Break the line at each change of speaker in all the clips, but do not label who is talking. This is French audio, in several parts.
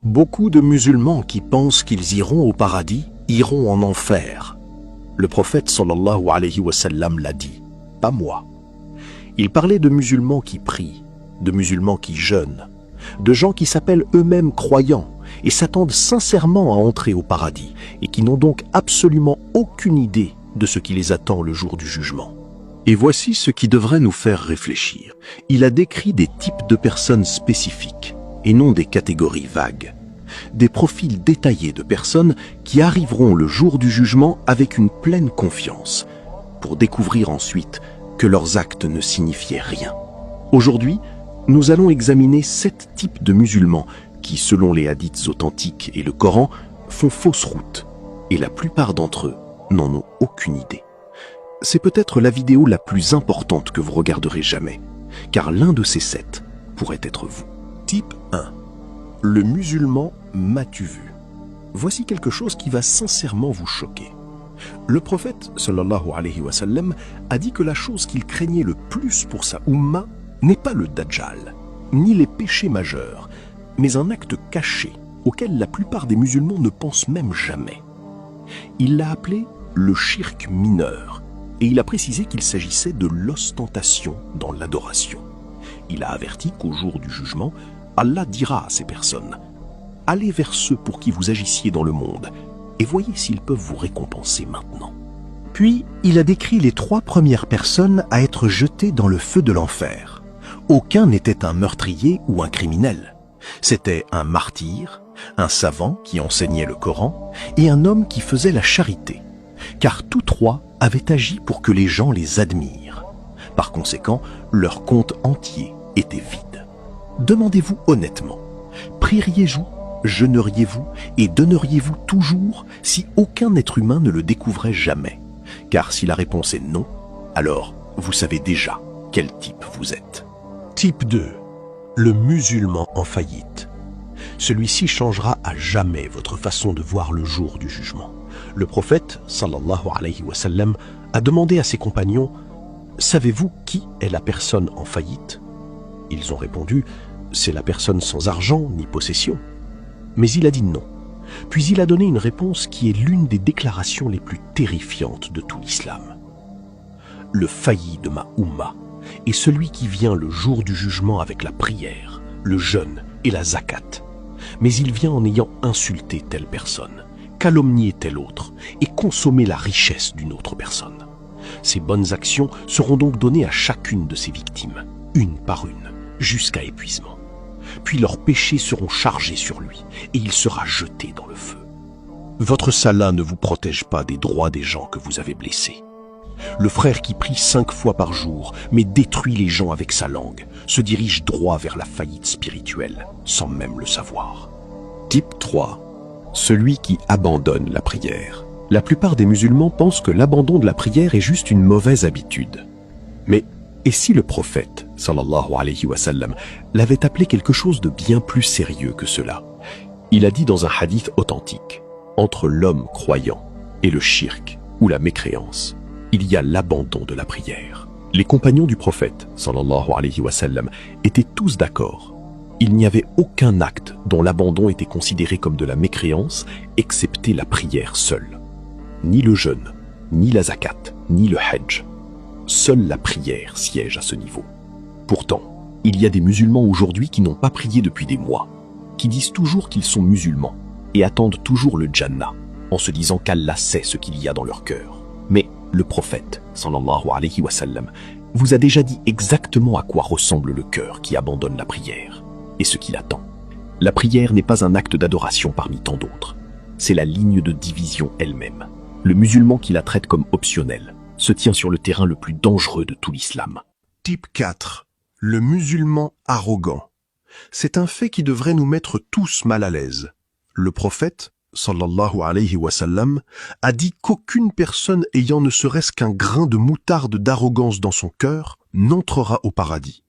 Beaucoup de musulmans qui pensent qu'ils iront au paradis iront en enfer. Le prophète sallallahu alayhi wa sallam l'a dit, pas moi. Il parlait de musulmans qui prient, de musulmans qui jeûnent, de gens qui s'appellent eux-mêmes croyants et s'attendent sincèrement à entrer au paradis et qui n'ont donc absolument aucune idée de ce qui les attend le jour du jugement. Et voici ce qui devrait nous faire réfléchir. Il a décrit des types de personnes spécifiques et non des catégories vagues. Des profils détaillés de personnes qui arriveront le jour du jugement avec une pleine confiance, pour découvrir ensuite que leurs actes ne signifiaient rien. Aujourd'hui, nous allons examiner 7 types de musulmans qui, selon les hadiths authentiques et le Coran, font fausse route, et la plupart d'entre eux n'en ont aucune idée. C'est peut-être la vidéo la plus importante que vous regarderez jamais, car l'un de ces 7 pourrait être vous. Type 1. Le musulman m'as-tu vu? Voici quelque chose qui va sincèrement vous choquer. Le prophète, sallallahu alayhi wa sallam, a dit que la chose qu'il craignait le plus pour sa Ummah n'est pas le Dajjal, ni les péchés majeurs, mais un acte caché auquel la plupart des musulmans ne pensent même jamais. Il l'a appelé le shirk mineur, et il a précisé qu'il s'agissait de l'ostentation dans l'adoration. Il a averti qu'au jour du jugement, Allah dira à ces personnes « Allez vers ceux pour qui vous agissiez dans le monde, et voyez s'ils peuvent vous récompenser maintenant. » Puis, il a décrit les 3 premières personnes à être jetées dans le feu de l'enfer. Aucun n'était un meurtrier ou un criminel. C'était un martyr, un savant qui enseignait le Coran et un homme qui faisait la charité, car tous 3 avaient agi pour que les gens les admirent. Par conséquent, leur compte entier était vide. Demandez-vous honnêtement, prieriez-vous, jeûneriez-vous et donneriez-vous toujours si aucun être humain ne le découvrait jamais? Car si la réponse est non, alors vous savez déjà quel type vous êtes. Type 2. Le musulman en faillite. Celui-ci changera à jamais votre façon de voir le jour du jugement. Le prophète, sallallahu alayhi wa sallam, a demandé à ses compagnons « Savez-vous qui est la personne en faillite ?» Ils ont répondu « C'est la personne sans argent ni possession. » Mais il a dit non. Puis il a donné une réponse qui est l'une des déclarations les plus terrifiantes de tout l'islam. Le failli de ma Ummah est celui qui vient le jour du jugement avec la prière, le jeûne et la zakat. Mais il vient en ayant insulté telle personne, calomnié telle autre et consommé la richesse d'une autre personne. Ces bonnes actions seront donc données à chacune de ces victimes, une par une, jusqu'à épuisement. Puis leurs péchés seront chargés sur lui et il sera jeté dans le feu. Votre salat ne vous protège pas des droits des gens que vous avez blessés. Le frère qui prie 5 fois par jour, mais détruit les gens avec sa langue, se dirige droit vers la faillite spirituelle, sans même le savoir. Type 3. Celui qui abandonne la prière. La plupart des musulmans pensent que l'abandon de la prière est juste une mauvaise habitude. Mais et si le prophète, sallallahu alayhi wa sallam, l'avait appelé quelque chose de bien plus sérieux que cela? Il a dit dans un hadith authentique, entre l'homme croyant et le shirk, ou la mécréance, il y a l'abandon de la prière. Les compagnons du prophète, sallallahu alayhi wa sallam, étaient tous d'accord. Il n'y avait aucun acte dont l'abandon était considéré comme de la mécréance, excepté la prière seule. Ni le jeûne, ni la zakat, ni le hajj. Seule la prière siège à ce niveau. Pourtant, il y a des musulmans aujourd'hui qui n'ont pas prié depuis des mois, qui disent toujours qu'ils sont musulmans et attendent toujours le Jannah, en se disant qu'Allah sait ce qu'il y a dans leur cœur. Mais le prophète, sallallahu alayhi wa sallam, vous a déjà dit exactement à quoi ressemble le cœur qui abandonne la prière et ce qui l'attend. La prière n'est pas un acte d'adoration parmi tant d'autres. C'est la ligne de division elle-même. Le musulman qui la traite comme optionnelle se tient sur le terrain le plus dangereux de tout l'islam. Type 4. Le musulman arrogant. C'est un fait qui devrait nous mettre tous mal à l'aise. Le prophète, sallallahu alayhi wa sallam, a dit qu'aucune personne ayant ne serait-ce qu'un grain de moutarde d'arrogance dans son cœur n'entrera au paradis.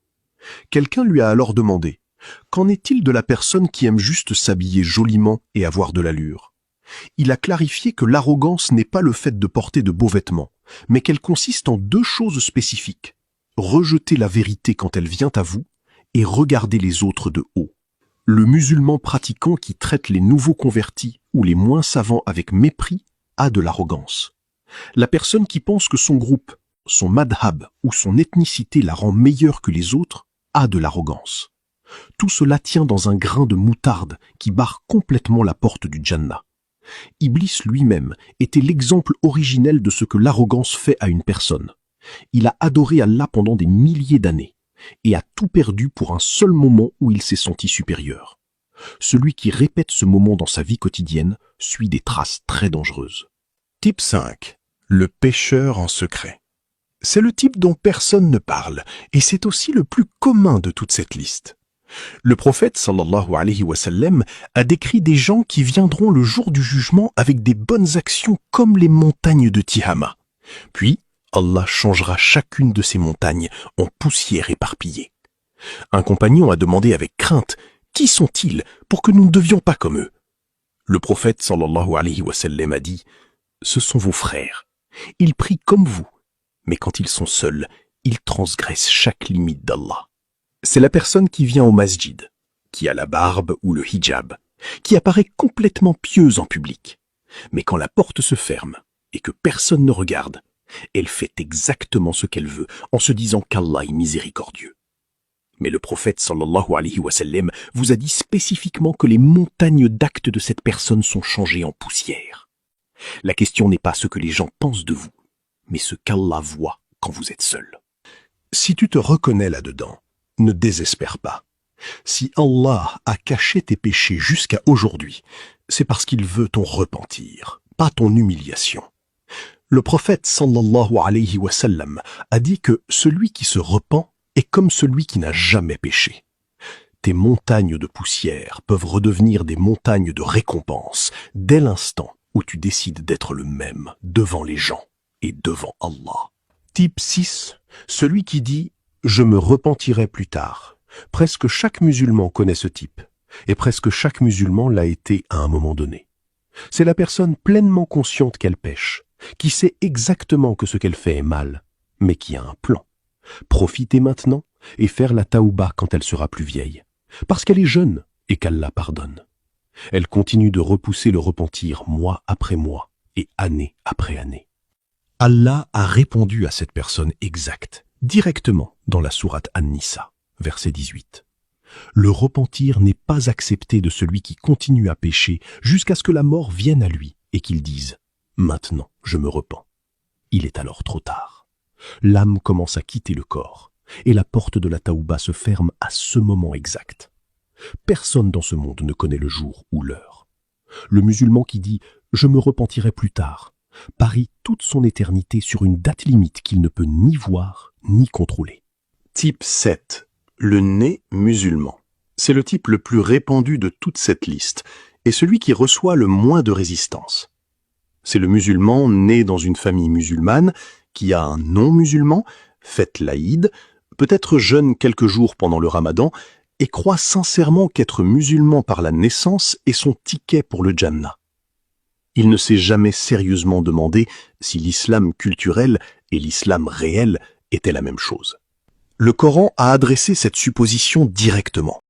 Quelqu'un lui a alors demandé « Qu'en est-il de la personne qui aime juste s'habiller joliment et avoir de l'allure ?» Il a clarifié que l'arrogance n'est pas le fait de porter de beaux vêtements, mais qu'elle consiste en 2 choses spécifiques. Rejeter la vérité quand elle vient à vous et regarder les autres de haut. Le musulman pratiquant qui traite les nouveaux convertis ou les moins savants avec mépris a de l'arrogance. La personne qui pense que son groupe, son madhab ou son ethnicité la rend meilleure que les autres a de l'arrogance. Tout cela tient dans un grain de moutarde qui barre complètement la porte du Jannah. Iblis lui-même était l'exemple originel de ce que l'arrogance fait à une personne. Il a adoré Allah pendant des milliers d'années et a tout perdu pour un seul moment où il s'est senti supérieur. Celui qui répète ce moment dans sa vie quotidienne suit des traces très dangereuses.
Type 5. Le pécheur en secret. C'est le type dont personne ne parle, et c'est aussi le plus commun de toute cette liste. Le prophète sallallahu alayhi wa sallam a décrit des gens qui viendront le jour du jugement avec des bonnes actions comme les montagnes de Tihama. Puis, Allah changera chacune de ces montagnes en poussière éparpillée. Un compagnon a demandé avec crainte « Qui sont-ils pour que nous ne devions pas comme eux ?» Le prophète sallallahu alayhi wa sallam a dit « Ce sont vos frères. Ils prient comme vous, mais quand ils sont seuls, ils transgressent chaque limite d'Allah. » C'est la personne qui vient au masjid, qui a la barbe ou le hijab, qui apparaît complètement pieuse en public. Mais quand la porte se ferme et que personne ne regarde, elle fait exactement ce qu'elle veut en se disant qu'Allah est miséricordieux. Mais le prophète sallallahu alayhi wa sallam vous a dit spécifiquement que les montagnes d'actes de cette personne sont changées en poussière. La question n'est pas ce que les gens pensent de vous, mais ce qu'Allah voit quand vous êtes seul. Si tu te reconnais là-dedans, ne désespère pas. Si Allah a caché tes péchés jusqu'à aujourd'hui, c'est parce qu'il veut ton repentir, pas ton humiliation. Le prophète sallallahu alayhi wa sallam a dit que celui qui se repent est comme celui qui n'a jamais péché. Tes montagnes de poussière peuvent redevenir des montagnes de récompense dès l'instant où tu décides d'être le même devant les gens et devant Allah. Type 6, celui qui dit « Je me repentirai plus tard ». Presque chaque musulman connaît ce type, et presque chaque musulman l'a été à un moment donné. C'est la personne pleinement consciente qu'elle pêche, qui sait exactement que ce qu'elle fait est mal, mais qui a un plan. Profiter maintenant et faire la taouba quand elle sera plus vieille, parce qu'elle est jeune et qu'Allah pardonne. Elle continue de repousser le repentir mois après mois et année après année. Allah a répondu à cette personne exacte, directement dans la sourate An-Nisa, verset 18. Le repentir n'est pas accepté de celui qui continue à pécher jusqu'à ce que la mort vienne à lui et qu'il dise « Maintenant, je me repens ». Il est alors trop tard. L'âme commence à quitter le corps et la porte de la taouba se ferme à ce moment exact. Personne dans ce monde ne connaît le jour ou l'heure. Le musulman qui dit « Je me repentirai plus tard » parie toute son éternité sur une date limite qu'il ne peut ni voir ni contrôler. Type 7. Le né musulman. C'est le type le plus répandu de toute cette liste et celui qui reçoit le moins de résistance. C'est le musulman né dans une famille musulmane qui a un nom musulman, fête l'Aïd, peut être jeune quelques jours pendant le Ramadan et croit sincèrement qu'être musulman par la naissance est son ticket pour le Jannah. Il ne s'est jamais sérieusement demandé si l'islam culturel et l'islam réel étaient la même chose. Le Coran a adressé cette supposition directement.